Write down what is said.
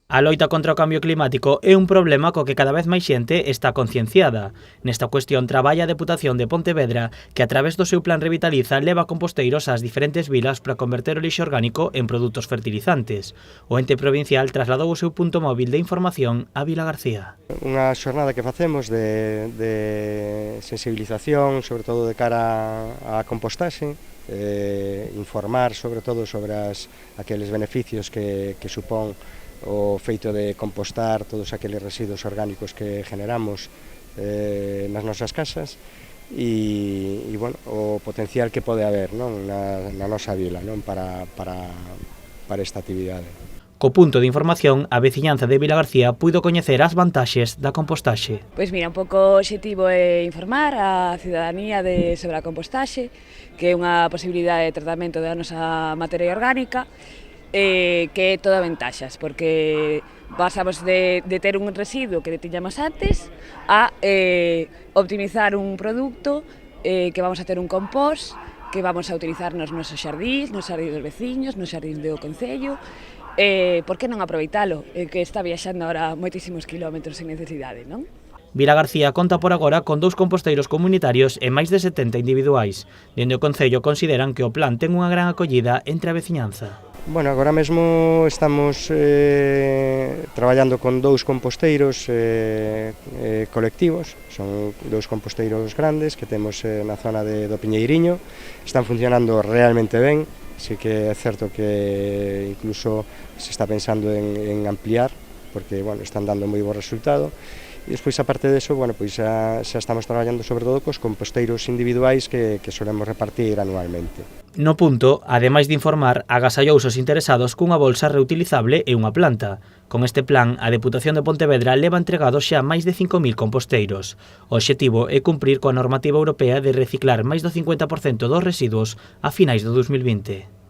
A loita contra o cambio climático é un problema co que cada vez máis xente está concienciada. Nesta cuestión traballa a Deputación de Pontevedra, que a través do seu plan Revitaliza leva composteiros ás diferentes vilas para converter o lixo orgánico en produtos fertilizantes. O ente provincial trasladou o seu punto móvil de información a Vila García. Unha xornada que facemos de sensibilización, sobre todo de cara á compostaxe, informar sobre todo sobre aqueles beneficios que supón o feito de compostar todos aqueles residuos orgánicos que generamos nas nosas casas e bueno, o potencial que pode haber, non, na nosa vila, non, para esta actividade. Co punto de información, a veciñanza de Vila García puido coñecer as vantaxes da compostaxe. Pois mira, un pouco o obxectivo é informar a cidadanía sobre a compostaxe, que é unha posibilidade de tratamento da nosa materia orgánica, que é toda ventaxas, porque pasamos de ter un residuo que tiñamos antes a optimizar un produto que vamos a ter un compost que vamos a utilizar nos nosos xardíns, nos xardíns dos veciños, nos xardíns do concello. Por que non aproveitalo, que está viaxando ahora moitísimos kilómetros sen necesidade, non? Vila García conta por agora con 2 composteiros comunitarios e máis de 70 individuais. Dende o Concello consideran que o plan ten unha gran acollida entre a veciñanza. Bueno, agora mesmo estamos traballando con 2 composteiros colectivos, son 2 composteiros grandes que temos na zona do Piñeiriño, están funcionando realmente ben, así que é certo que incluso se está pensando en ampliar, porque bueno, están dando moi bo resultado. E despois, aparte deso, bueno, pois xa estamos traballando sobre todo cos composteiros individuais que solemos repartir anualmente. No punto, ademais de informar, agasallouse os interesados cunha bolsa reutilizable e unha planta. Con este plan, a Deputación de Pontevedra leva entregados xa máis de 5.000 composteiros. O obxectivo é cumprir coa normativa europea de reciclar máis do 50% dos residuos a finais do 2020.